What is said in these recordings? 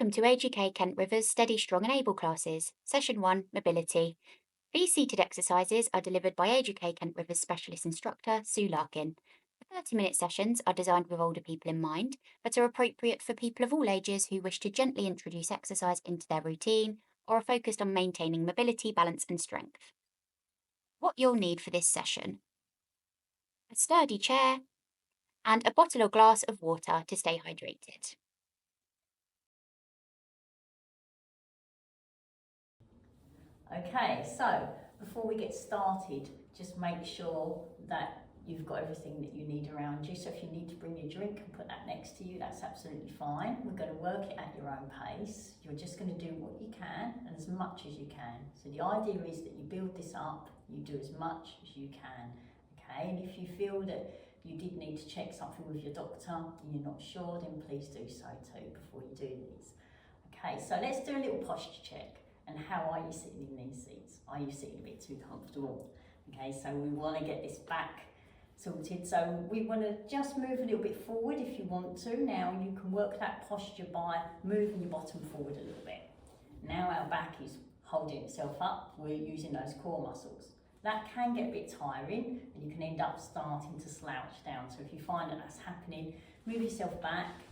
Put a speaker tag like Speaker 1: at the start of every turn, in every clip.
Speaker 1: Welcome to AGK Kent River's Steady, Strong and Able classes, Session 1, Mobility. These seated exercises are delivered by AGK Kent River's specialist instructor, Sue Larken. The 30-minute sessions are designed with older people in mind, but are appropriate for people of all ages who wish to gently introduce exercise into their routine or are focused on maintaining mobility, balance and strength. What you'll need for this session: a sturdy chair and a bottle or glass of water to stay hydrated.
Speaker 2: Okay, so before we get started, just make sure that you've got everything that you need around you. So if you need to bring your drink and put that next to you, that's absolutely fine. We're going to work it at your own pace. You're just going to do what you can and as much as you can. So the idea is that you build this up, you do as much as you can. Okay, and if you feel that you did need to check something with your doctor and you're not sure, then please do so too before you do these. Okay, so let's do a little posture check. And how are you sitting in these seats? Are you sitting a bit too comfortable? Okay, so we want to get this back sorted. So we want to just move a little bit forward if you want to. Now you can work that posture by moving your bottom forward a little bit. Now our back is holding itself up. We're using those core muscles. That can get a bit tiring and you can end up starting to slouch down. So if you find that that's happening, move yourself back,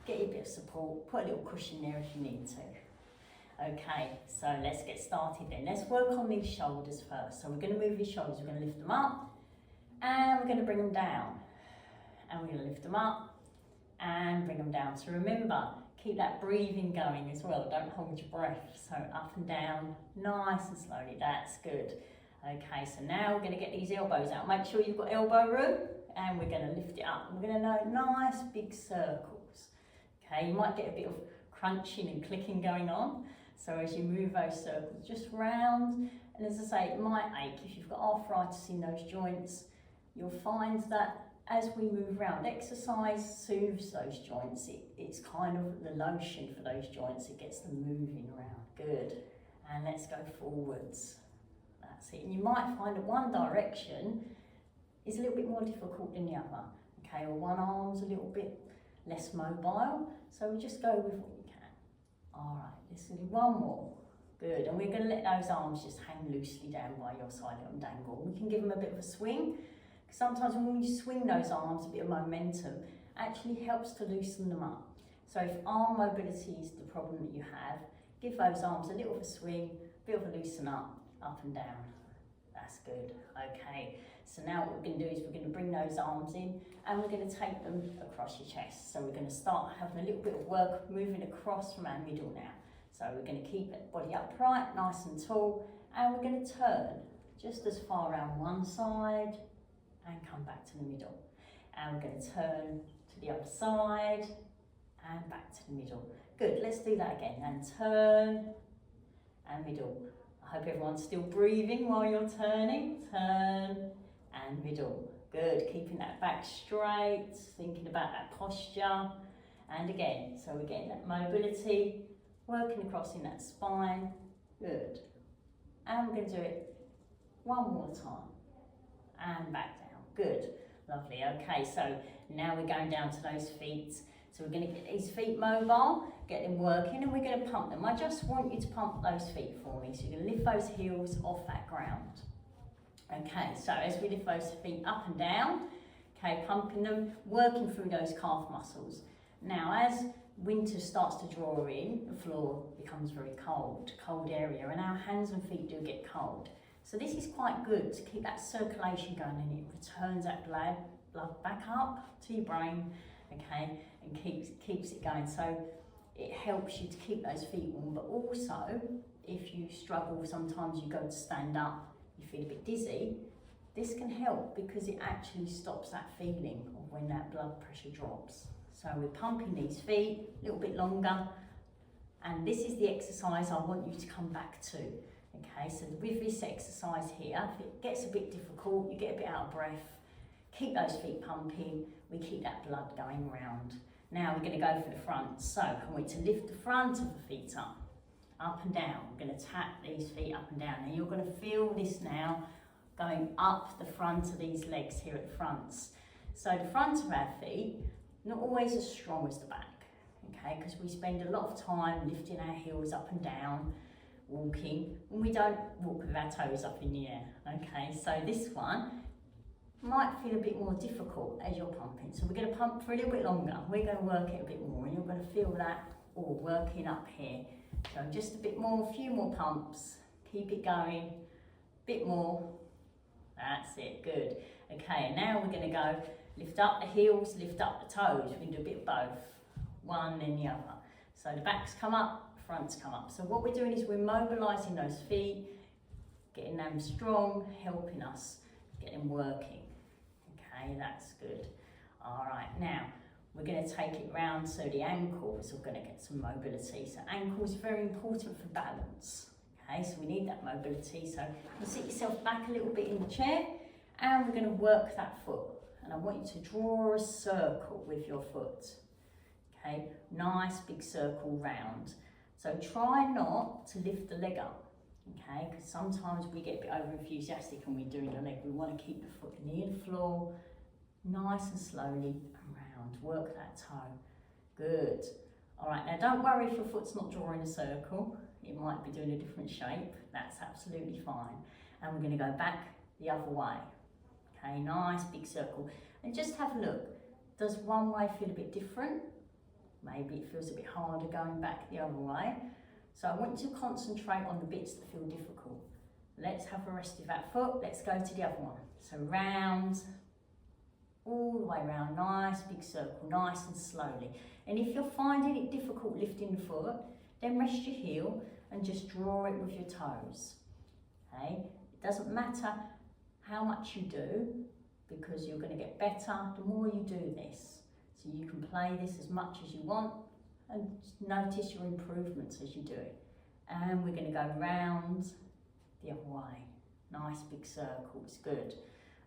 Speaker 2: get a bit of support, put a little cushion there if you need to. Okay, so let's get started then. Let's work on these shoulders first. So we're going to move your shoulders, we're going to lift them up and we're going to bring them down. And we're going to lift them up and bring them down. So remember, keep that breathing going as well. Don't hold your breath. So up and down, nice and slowly. That's good. Okay, so now we're going to get these elbows out. Make sure you've got elbow room and we're going to lift it up. We're going to do nice big circles. Okay, you might get a bit of crunching and clicking going on. So as you move those circles just round, and as I say, it might ache. If you've got arthritis in those joints, you'll find that as we move around, exercise soothes those joints. It's kind of the lotion for those joints. It gets them moving around. Good. And let's go forwards. That's it. And you might find that one direction is a little bit more difficult than the other. Okay, or one arm's a little bit less mobile. So we just go with what you can. All right, let's do one more. Good, and we're going to let those arms just hang loosely down by your side, let them dangle. We can give them a bit of a swing. Sometimes when you swing those arms, a bit of momentum actually helps to loosen them up. So if arm mobility is the problem that you have, give those arms a little of a swing, a bit of a loosen up and down. That's good. Okay, so now what we're going to do is we're going to bring those arms in and we're going to take them across your chest. So we're going to start having a little bit of work moving across from our middle now. So we're going to keep the body upright, nice and tall, and we're going to turn just as far around one side and come back to the middle. And we're going to turn to the other side and back to the middle. Good, let's do that again. And turn and middle. I hope everyone's still breathing while you're turning. Turn and middle. Good, keeping that back straight, thinking about that posture. And again, so we're getting that mobility, working across in that spine. Good. And we're going to do it one more time. And back down. Good. Lovely. Okay, so now we're going down to those feet. So we're going to get these feet mobile, get them working, and we're going to pump them. I just want you to pump those feet for me. So you're going to lift those heels off that ground. Okay, so as we lift those feet up and down, okay, pumping them, working through those calf muscles. Now, as winter starts to draw in, the floor becomes very cold area, and our hands and feet do get cold. So this is quite good to keep that circulation going, and it returns that blood back up to your brain, okay, and keeps it going. So it helps you to keep those feet warm, but also if you struggle, sometimes you go to stand up, you feel a bit dizzy, this can help because it actually stops that feeling of when that blood pressure drops. So we're pumping these feet a little bit longer, and this is the exercise I want you to come back to. Okay, so with this exercise here, if it gets a bit difficult, you get a bit out of breath, keep those feet pumping, we keep that blood going round. Now we're going to go for the front. So I want you to lift the front of the feet up and down. We're going to tap these feet up and down. And you're going to feel this now going up the front of these legs here at the fronts. So the front of our feet, not always as strong as the back. okay, because we spend a lot of time lifting our heels up and down, walking, and we don't walk with our toes up in the air, okay? So this one might feel a bit more difficult as you're pumping. So we're going to pump for a little bit longer. We're going to work it a bit more, and you're going to feel that all working up here. So just a bit more, a few more pumps. Keep it going, a bit more. That's it, good. Okay, and now we're going to go lift up the heels, lift up the toes. We're going to do a bit of both, one then the other. So the backs come up, fronts come up. So what we're doing is we're mobilising those feet, getting them strong, helping us get them working. Okay, that's good. All right, now we're going to take it round so the ankles are going to get some mobility. So ankles are very important for balance. Okay, so we need that mobility. So you sit yourself back a little bit in the chair, and we're going to work that foot. And I want you to draw a circle with your foot. Okay, nice big circle round. So try not to lift the leg up. Okay, because sometimes we get a bit over enthusiastic when we're doing the leg. We want to keep the foot near the floor, nice and slowly around. Work that toe. Good. All right, now don't worry if your foot's not drawing a circle. It might be doing a different shape. That's absolutely fine. And we're going to go back the other way. Okay, nice big circle. And just have a look. Does one way feel a bit different? Maybe it feels a bit harder going back the other way. So I want you to concentrate on the bits that feel difficult. Let's have a rest of that foot. Let's go to the other one. So round, all the way round, nice big circle, nice and slowly. And if you're finding it difficult lifting the foot, then rest your heel and just draw it with your toes. Okay? It doesn't matter how much you do, because you're going to get better the more you do this. So you can play this as much as you want, and notice your improvements as you do it. And we're going to go round the other way. Nice big circles, good.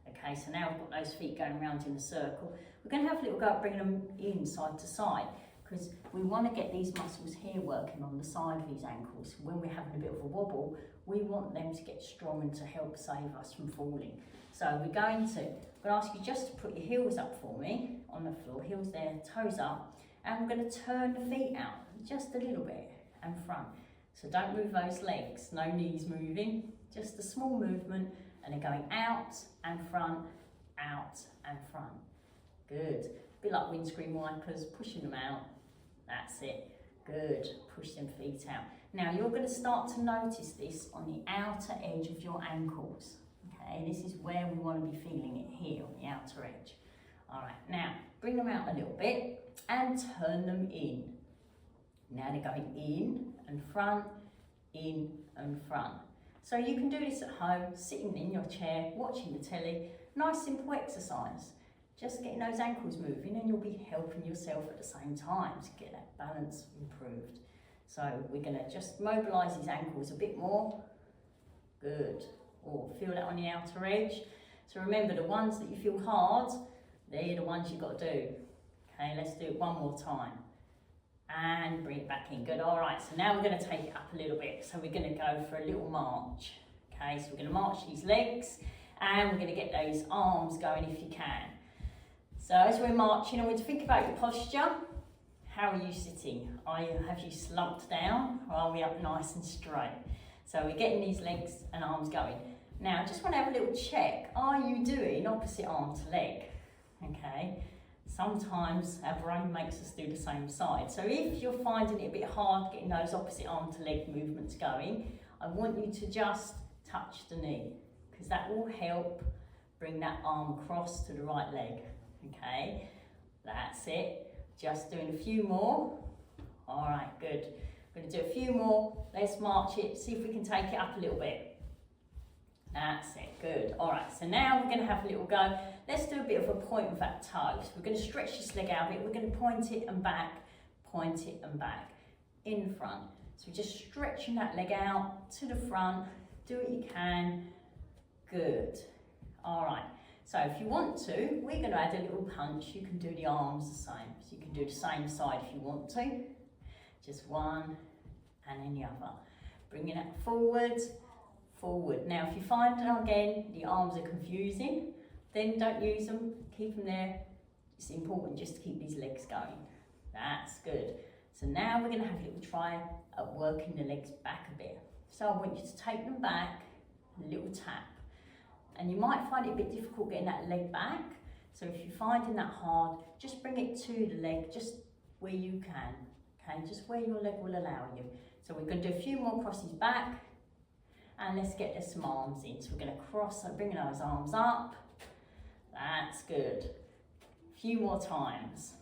Speaker 2: Okay, so now we've got those feet going round in a circle. We're going to have a little go at bringing them in side to side, because we want to get these muscles here working on the side of these ankles. When we're having a bit of a wobble, we want them to get strong and to help save us from falling. So I'm going to ask you just to put your heels up for me on the floor, heels there, toes up. And we're going to turn the feet out just a little bit and front. So don't move those legs, no knees moving, just a small movement, and they're going out and front, out and front. Good. A bit like windscreen wipers, pushing them out. That's it. Good. Push them feet out. Now you're going to start to notice this on the outer edge of your ankles. Okay, this is where we want to be feeling it here on the outer edge. All right, now bring them out a little bit and turn them in. Now they're going in and front, in and front. So you can do this at home, sitting in your chair, watching the telly. Nice simple exercise. Just getting those ankles moving, and you'll be helping yourself at the same time to get that balance improved. So we're going to just mobilise these ankles a bit more. Good. Or feel that on the outer edge. So remember, the ones that you feel hard, they're the ones you've got to do. Okay, let's do it one more time. And bring it back in. Good. All right, so now we're going to take it up a little bit. So we're going to go for a little march. Okay, so we're going to march these legs, and we're going to get those arms going if you can. So as we're marching, I want you to think about your posture. How are you sitting? Have you slumped down, or are we up nice and straight? So we're getting these legs and arms going. Now, I just want to have a little check. Are you doing opposite arm to leg? Okay. Sometimes our brain makes us do the same side. So if you're finding it a bit hard getting those opposite arm to leg movements going, I want you to just touch the knee, because that will help bring that arm across to the right leg. Okay, that's it. Just doing a few more. All right, good. We're going to do a few more. Let's march it, see if we can take it up a little bit. That's it, good. All right, so now we're going to have a little go. Let's do a bit of a point with that toe. So we're going to stretch this leg out a bit. We're going to point it and back, in front. So we're just stretching that leg out to the front. Do what you can. Good. All right. So if you want to, we're going to add a little punch. You can do the arms the same. So you can do the same side if you want to. Just one and then the other. Bringing it forward, forward. Now if you find again the arms are confusing, then don't use them. Keep them there. It's important just to keep these legs going. That's good. So now we're going to have a little try at working the legs back a bit. So I want you to take them back, a little tap. And you might find it a bit difficult getting that leg back. So if you're finding that hard, just bring it to the leg, just where you can, okay? Just where your leg will allow you. So we're going to do a few more crosses back, and let's get some arms in. So we're going to cross, so bring those arms up. That's good. A few more times.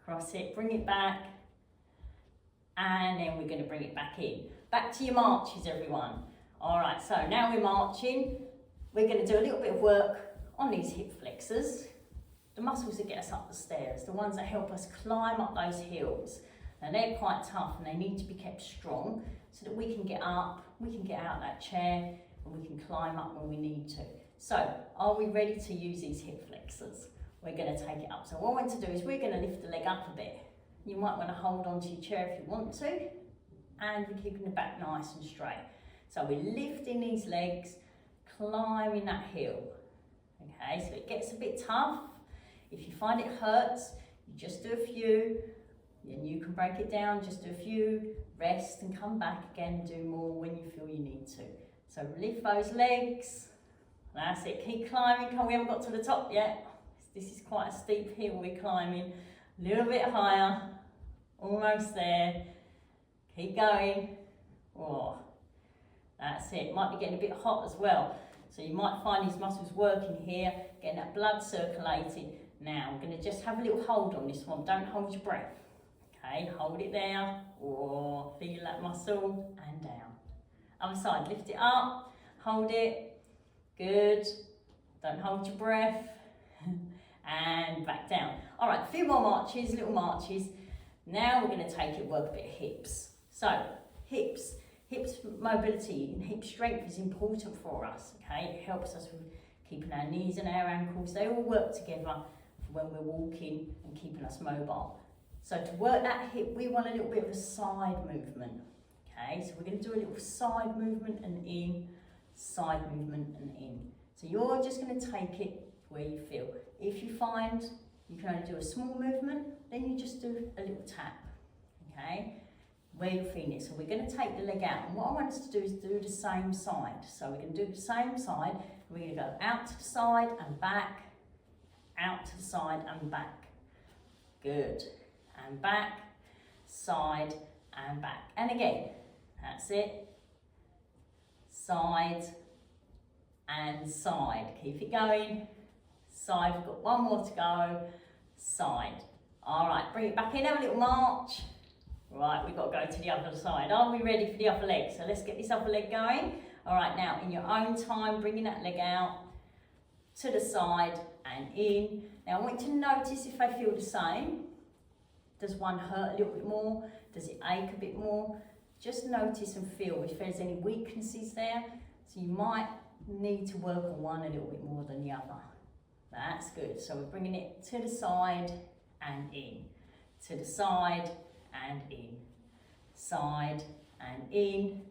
Speaker 2: Cross it, bring it back, and then we're going to bring it back in. Back to your marches, everyone. All right, so now we're marching. We're going to do a little bit of work on these hip flexors, the muscles that get us up the stairs, the ones that help us climb up those hills. Now they're quite tough and they need to be kept strong so that we can get up, we can get out of that chair, and we can climb up when we need to. So, are we ready to use these hip flexors? We're going to take it up. So what I want to do is we're going to lift the leg up a bit. You might want to hold onto your chair if you want to, and we're keeping the back nice and straight. So we're lifting these legs, climbing that hill. Okay, so it gets a bit tough. If you find it hurts, you just do a few, then you can break it down, just do a few, rest and come back again, do more when you feel you need to. So lift those legs, that's it, keep climbing, we haven't got to the top yet. This is quite a steep hill we're climbing, a little bit higher, almost there, keep going. Oh, that's it, might be getting a bit hot as well. So you might find these muscles working here, getting that blood circulating. Now, I'm going to just have a little hold on this one. Don't hold your breath. Okay, hold it there. Or feel that muscle and down. Other side, lift it up, hold it. Good. Don't hold your breath. And back down. All right, a few more marches, little marches. Now we're going to take it, work a bit of hips. So, hips. Hips mobility and hip strength is important for us, okay? It helps us with keeping our knees and our ankles. They all work together for when we're walking and keeping us mobile. So to work that hip, we want a little bit of a side movement, okay? So we're going to do a little side movement and in, side movement and in. So you're just going to take it where you feel. If you find you can only do a small movement, then you just do a little tap, okay? Where you're feeling it. So we're going to take the leg out, and what I want us to do is do the same side. So we're going to do the same side, we're going to go out to the side and back, out to the side and back. Good. And back, side and back. And again, that's it. Side and side. Keep it going. Side, we've got one more to go. Side. All right, bring it back in, have a little march. Right, we've got to go to the other side. Are we ready for the upper leg? So let's get this upper leg going. All right, now in your own time, bringing that leg out to the side and in. Now I want you to notice if they feel the same. Does one hurt a little bit more? Does it ache a bit more? Just notice and feel if there's any weaknesses there. So you might need to work on one a little bit more than the other. That's good. So we're bringing it to the side and in. To the side and in, side and in,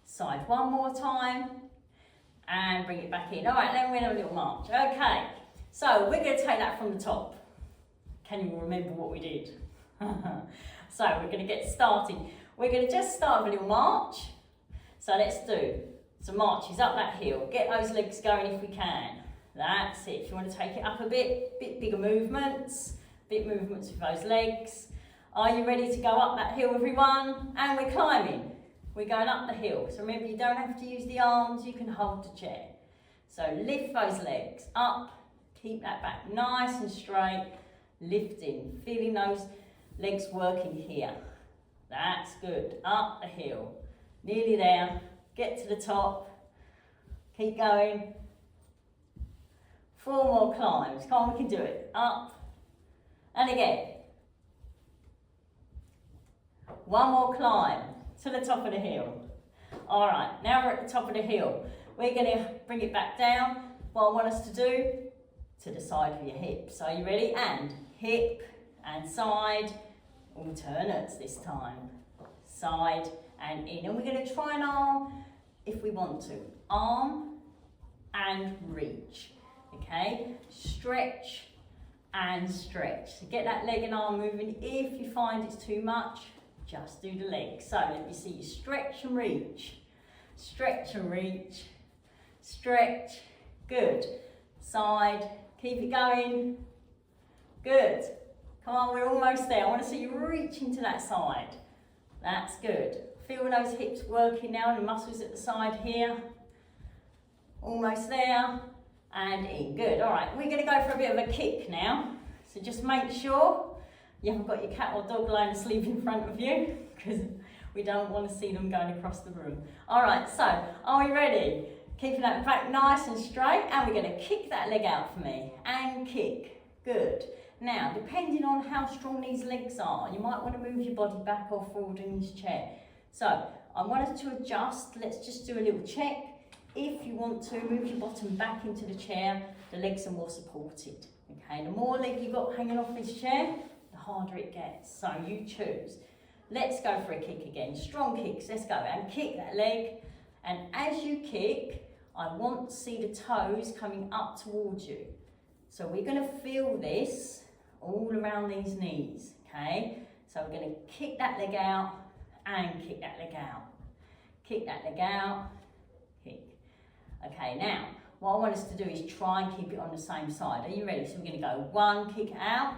Speaker 2: side one more time, and bring it back in. All right, then we're in a little march. Okay, so we're going to take that from the top. Can you remember what we did? So we're going to get started. We're going to just start with a little march. So let's do some marches up that hill. Get those legs going if we can. That's it. If you want to take it up a bit bigger movements, with those legs. Are you ready to go up that hill, everyone? And we're climbing. We're going up the hill. So remember, you don't have to use the arms, you can hold the chair. So lift those legs up, keep that back nice and straight, lifting, feeling those legs working here. That's good. Up the hill. Nearly there. Get to the top. Keep going. 4 more climbs. Come on, we can do it. Up. And again. 1 more climb to the top of the hill. All right, now we're at the top of the hill. We're going to bring it back down. What I want us to do, to the side of your hips. Are you ready? And hip and side, alternates this time. Side and in. And we're going to try an arm if we want to. Arm and reach. Okay? Stretch, and stretch. So get that leg and arm moving. If you find it's too much, just do the leg. So let me see you stretch and reach. Stretch and reach. Stretch. Good. Side. Keep it going. Good. Come on, we're almost there. I want to see you reaching to that side. That's good. Feel those hips working now, the muscles at the side here. Almost there. And in. Good. All right, we're going to go for a bit of a kick now. So just make sure you haven't got your cat or dog lying asleep in front of you, because we don't want to see them going across the room. All right, so are we ready? Keeping that back nice and straight, and we're going to kick that leg out for me. And kick. Good. Now, depending on how strong these legs are, you might want to move your body back or forward in this chair. So, I want us to adjust. Let's just do a little check. If you want to, move your bottom back into the chair, the legs are more supported. Okay, the more leg you've got hanging off this chair, the harder it gets. So you choose. Let's go for a kick again. Strong kicks, let's go. And kick that leg. And as you kick, I want to see the toes coming up towards you. So we're going to feel this all around these knees, okay? So we're going to kick that leg out and kick that leg out. Kick that leg out, kick. Okay, now, what I want us to do is try and keep it on the same side. Are you ready? So we're going to go one, kick it out,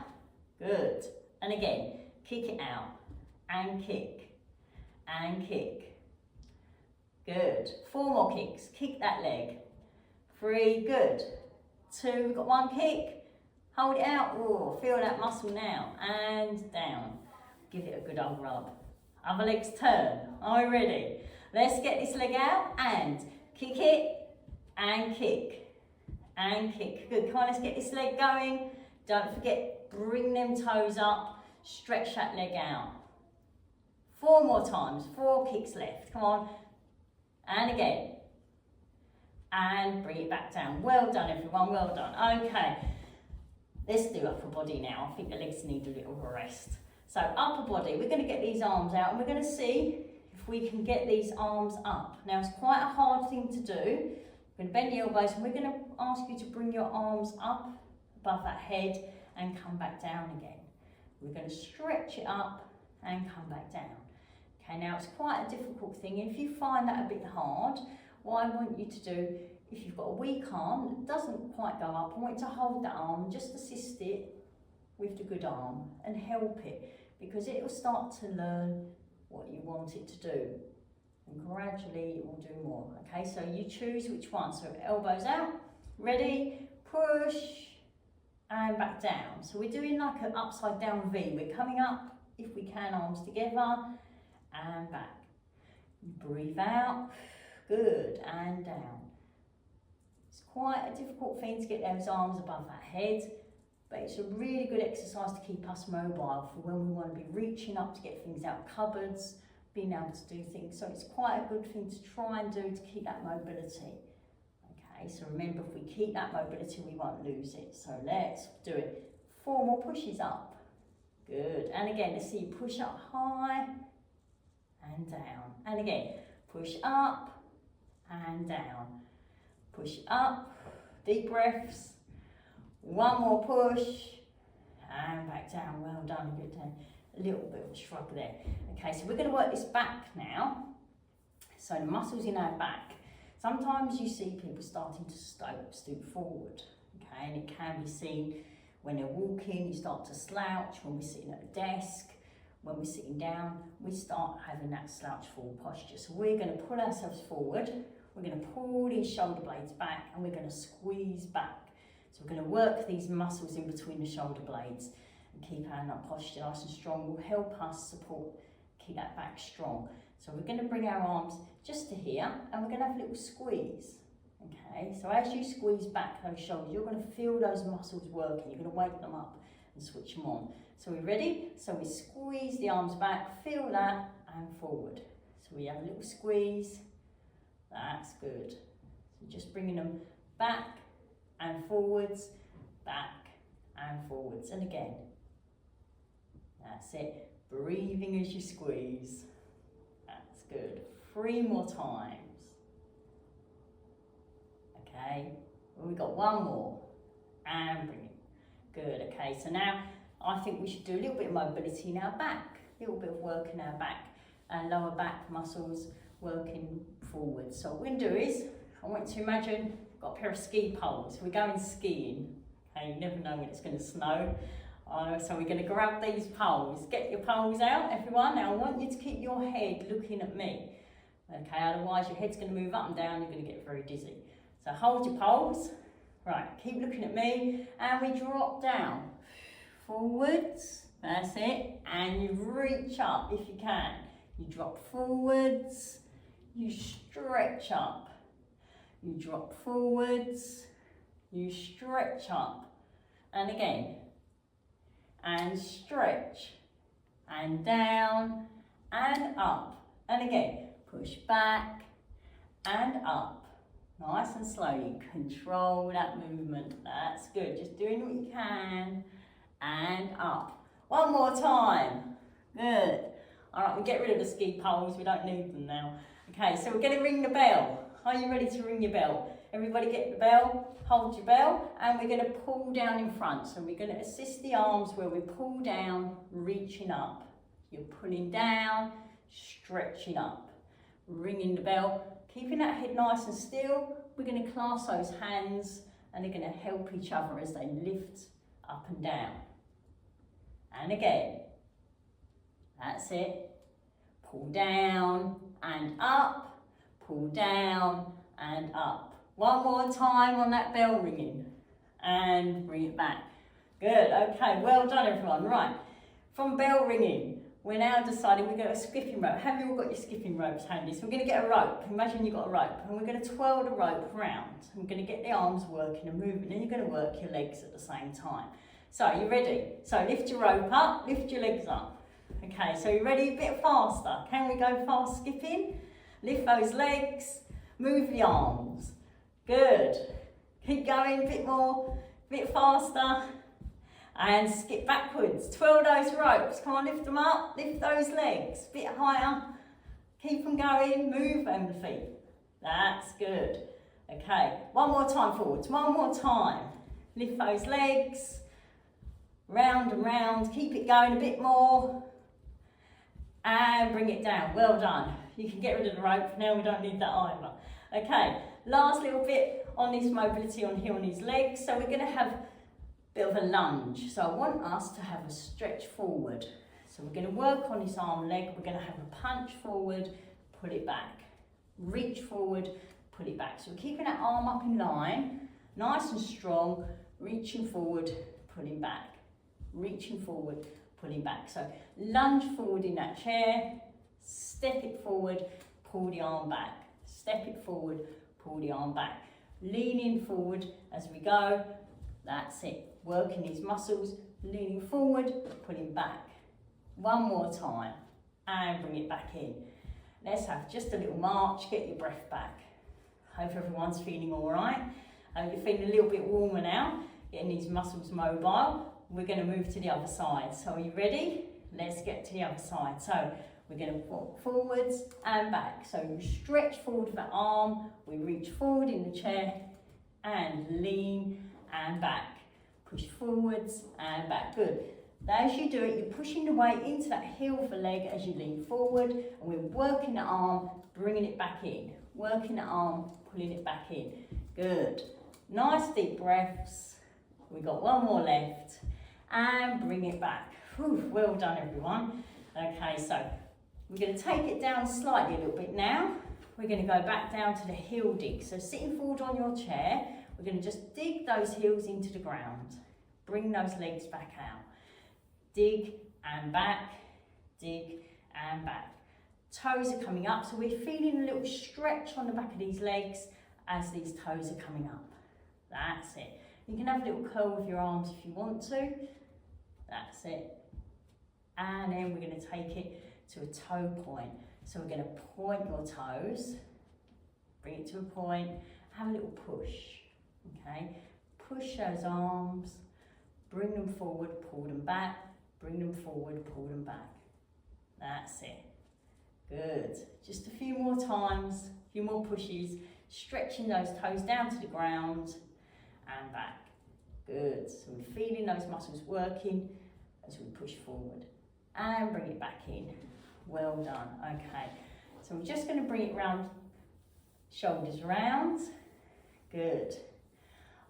Speaker 2: good. And again, kick it out, and kick, good. 4 more kicks, kick that leg. 3, good. 2, we've got 1 kick, hold it out, oh, feel that muscle now, and down. Give it a good old rub. Other legs turn, are we ready? Let's get this leg out, and kick it, and kick, good. Come on, let's get this leg going. Don't forget, bring them toes up, stretch that leg out. 4 more times, 4 kicks left, come on. And again, and bring it back down. Well done, everyone, well done. Okay, let's do upper body now. I think the legs need a little rest. So upper body, we're going to get these arms out, and we're going to see if we can get these arms up. Now, it's quite a hard thing to do. We're going to bend the elbows, and we're going to ask you to bring your arms up above that head and come back down again. We're going to stretch it up and come back down. Okay, now it's quite a difficult thing. If you find that a bit hard, what I want you to do, if you've got a weak arm that doesn't quite go up, I want you to hold that arm, just assist it with the good arm and help it, because it will start to learn what you want it to do. And gradually it will do more. Okay, so you choose which one. So elbows out, ready, push, and back down. So we're doing like an upside down V. We're coming up, if we can, arms together, and back. Breathe out, good, and down. It's quite a difficult thing to get those arms above that head, but it's a really good exercise to keep us mobile for when we want to be reaching up to get things out of cupboards, being able to do things. So it's quite a good thing to try and do to keep that mobility. Okay, so remember, if we keep that mobility, we won't lose it. So let's do it. 4 more pushes up. Good. And again, let's see you push up high and down. And again, push up and down. Push up, deep breaths. 1 more push and back down. Well done, good day. A little bit of a shrug there. Okay, so we're going to work this back now. So the muscles in our back. Sometimes you see people starting to stoop forward. Okay, and it can be seen when they're walking, you start to slouch. When we're sitting at a desk, when we're sitting down, we start having that slouch forward posture. So we're going to pull ourselves forward. We're going to pull these shoulder blades back, and we're going to squeeze back. So we're going to work these muscles in between the shoulder blades and keep our posture nice and strong. Will help us support, keep that back strong. So we're going to bring our arms just to here, and we're going to have a little squeeze. Okay, so as you squeeze back those shoulders, you're going to feel those muscles working. You're going to wake them up and switch them on. So we're ready? So we squeeze the arms back, feel that, and forward. So we have a little squeeze. That's good. So just bringing them back and forwards, back and forwards. And again, that's it. Breathing as you squeeze. That's good. 3 more times. Okay, well, we've got 1 more. And bring it. Good, okay, so now I think we should do a little bit of mobility in our back, a little bit of work in our back and lower back muscles working forward. So what we're going to do is, I want you to imagine I've got a pair of ski poles. We're going skiing. Okay, you never know when it's going to snow. So we're going to grab these poles. Get your poles out, everyone. Now I want you to keep your head looking at me. Okay, otherwise your head's going to move up and down, you're going to get very dizzy. So hold your poles. Right, keep looking at me, and we drop down. Forwards, that's it. And you reach up if you can. You drop forwards, you stretch up. You drop forwards, you stretch up. And again. And stretch. And down, and up. And again, push back, and up. Nice and slowly, control that movement. That's good, just doing what you can. And up. One more time. Good. All right, we'll get rid of the ski poles. We don't need them now. Okay, so we're going to ring the bell. Are you ready to ring your bell? Everybody get the bell, hold your bell, and we're going to pull down in front. So we're going to assist the arms where we pull down, reaching up. You're pulling down, stretching up. Ringing the bell, keeping that head nice and still. We're going to clasp those hands and they're going to help each other as they lift up and down. And again. That's it. Pull down and up. Pull down and up. One more time on that bell ringing. And bring it back. Good. Okay, well done everyone. Right, from bell ringing, we're now deciding we're going to skipping rope. Have you all got your skipping ropes handy? So we're going to get a rope. Imagine you've got a rope. And we're going to twirl the rope round. We're going to get the arms working and moving. And you're going to work your legs at the same time. So, you ready? So, lift your rope up, lift your legs up. Okay, so you ready? A bit faster. Can we go fast skipping? Lift those legs, move the arms. Good. Keep going, a bit more, a bit faster. And skip backwards. Twirl those ropes. Come on, lift them up, lift those legs. A bit higher. Keep them going, move them the feet. That's good. Okay, one more time forwards, one more time. Lift those legs. Round and round, keep it going a bit more. And bring it down, well done. You can get rid of the rope, now we don't need that either. Okay, last little bit on this mobility on here on his legs. So we're gonna have a bit of a lunge. So I want us to have a stretch forward. So we're gonna work on this arm and leg. We're gonna have a punch forward, pull it back. Reach forward, pull it back. So we're keeping that arm up in line, nice and strong, reaching forward, pulling back. Reaching forward, pulling back. So lunge forward in that chair, step it forward, pull the arm back. Step it forward, pull the arm back. Leaning forward as we go. That's it. Working these muscles, leaning forward, pulling back. One more time and bring it back in. Let's have just a little march, get your breath back. Hope everyone's feeling all right. Hope you're feeling a little bit warmer now, getting these muscles mobile. We're going to move to the other side. So are you ready? Let's get to the other side. So we're going to walk forwards and back. So you stretch forward with the arm. We reach forward in the chair and lean and back. Push forwards and back. Good. As you do it, you're pushing the weight into that heel of the leg as you lean forward. And we're working the arm, bringing it back in. Working the arm, pulling it back in. Good. Nice deep breaths. We've got one more left. And bring it back. Whew, well done everyone. Okay, so we're going to take it down slightly a little bit now. We're going to go back down to the heel dig. So sitting forward on your chair, we're going to just dig those heels into the ground. Bring those legs back out. Dig and back, dig and back. Toes are coming up, so we're feeling a little stretch on the back of these legs as these toes are coming up. That's it. You can have a little curl with your arms if you want to. That's it. And then we're going to take it to a toe point. So we're going to point your toes, bring it to a point, have a little push. Okay, push those arms, bring them forward, pull them back, bring them forward, pull them back. That's it. Good. Just a few more times, a few more pushes, stretching those toes down to the ground and back. Good. So we're feeling those muscles working as we push forward. And bring it back in. Well done. Okay. So we're just going to bring it round, shoulders round. Good.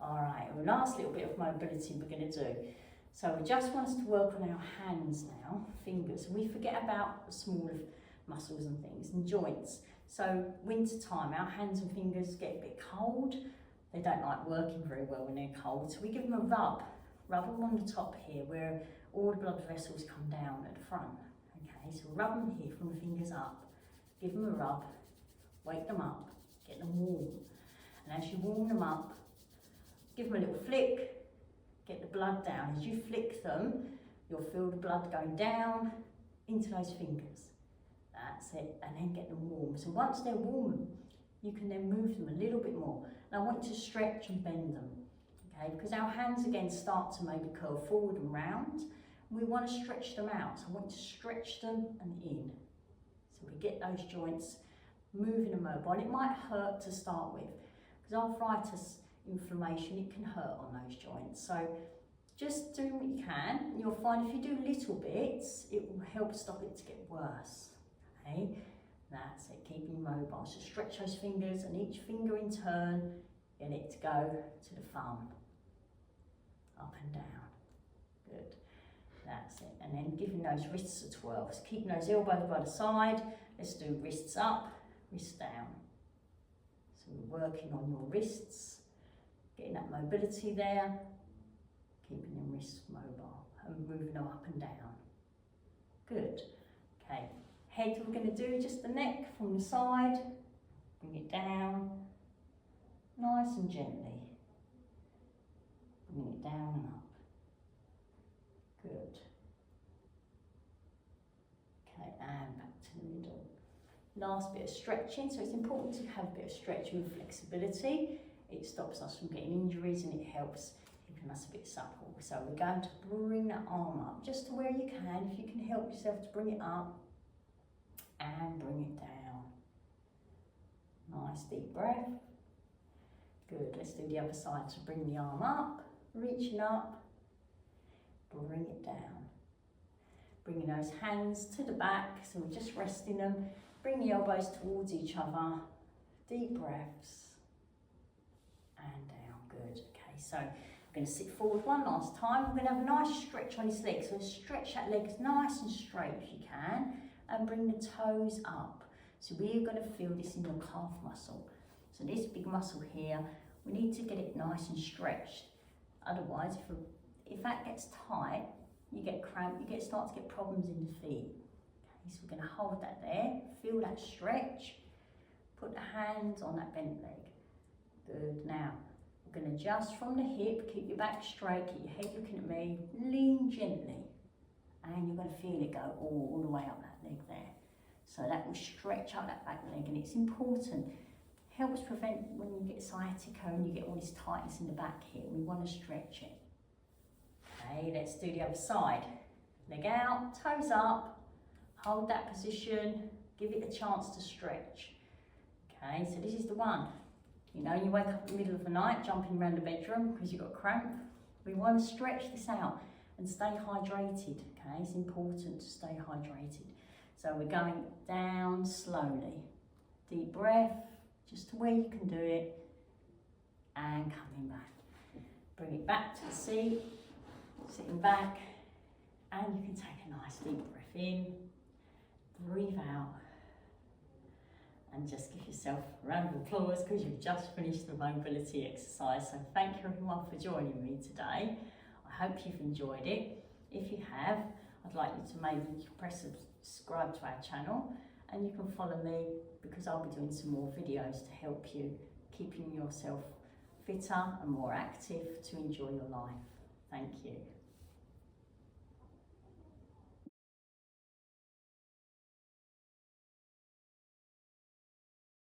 Speaker 2: All right, well, last little bit of mobility we're going to do. So we just want us to work on our hands now, fingers. We forget about the smaller muscles and things and joints. So winter time, our hands and fingers get a bit cold. They don't like working very well when they're cold. So we give them a rub. Rub them on the top here where all the blood vessels come down at the front. Okay, so rub them here from the fingers up. Give them a rub, wake them up, get them warm. And as you warm them up, give them a little flick, get the blood down. As you flick them, you'll feel the blood going down into those fingers. That's it, and then get them warm. So once they're warm, you can then move them a little bit more. And I want you to stretch and bend them, okay? Because our hands again start to maybe curl forward and round. We want to stretch them out. So I want you to stretch them and in. So we get those joints moving and mobile. And it might hurt to start with, because arthritis, inflammation, it can hurt on those joints. So just do what you can, and you'll find if you do little bits, it will help stop it to get worse. Okay, that's it, keeping mobile. So stretch those fingers, and each finger in turn, get it to go to the thumb, up and down. Good, that's it. And then giving those wrists a twirl. So keeping those elbows by the side. Let's do wrists up, wrists down. So we're working on your wrists, getting that mobility there, keeping them wrists mobile and moving them up and down. Good. Okay. Head we're going to do just the neck from the side. Bring it down, nice and gently. Bring it down and up. Good. Okay, and back to the middle. Last bit of stretching. So it's important to have a bit of stretching with flexibility. It stops us from getting injuries and it helps keeping us a bit supple. So we're going to bring that arm up just to where you can. If you can help yourself to bring it up and bring it down. Nice deep breath. Good, let's do the other side. So bring the arm up, reaching up, bring it down. Bringing those hands to the back, so we're just resting them. Bring the elbows towards each other. Deep breaths. And down, good. Okay, so I'm going to sit forward one last time. We're going to have a nice stretch on his leg. So stretch that leg as nice and straight as you can and bring the toes up. So we're going to feel this in your calf muscle. So this big muscle here, we need to get it nice and stretched. Otherwise, if that gets tight, you get cramp, start to get problems in the feet. Okay, so we're going to hold that there, feel that stretch, put the hands on that bent leg. Good, now we're going to adjust from the hip, keep your back straight, keep your head looking at me, lean gently, and you're going to feel it go all the way up that leg there. So that will stretch up that back leg, and it's important. Helps prevent when you get sciatica and you get all this tightness in the back here. We want to stretch it. Okay, let's do the other side. Leg out, toes up, hold that position, give it a chance to stretch. Okay, so this is the one. You know, you wake up in the middle of the night, jumping around the bedroom because you've got cramp. We want to stretch this out and stay hydrated. Okay, it's important to stay hydrated. So we're going down slowly. Deep breath, just to where you can do it, and coming back. Bring it back to the seat, sitting back, and you can take a nice deep breath in, breathe out, and just give yourself a round of applause because you've just finished the mobility exercise. So thank you everyone for joining me today. I hope you've enjoyed it. If you have, I'd like you to maybe press subscribe to our channel, and you can follow me because I'll be doing some more videos to help you keeping yourself fitter and more active to enjoy your life. Thank you.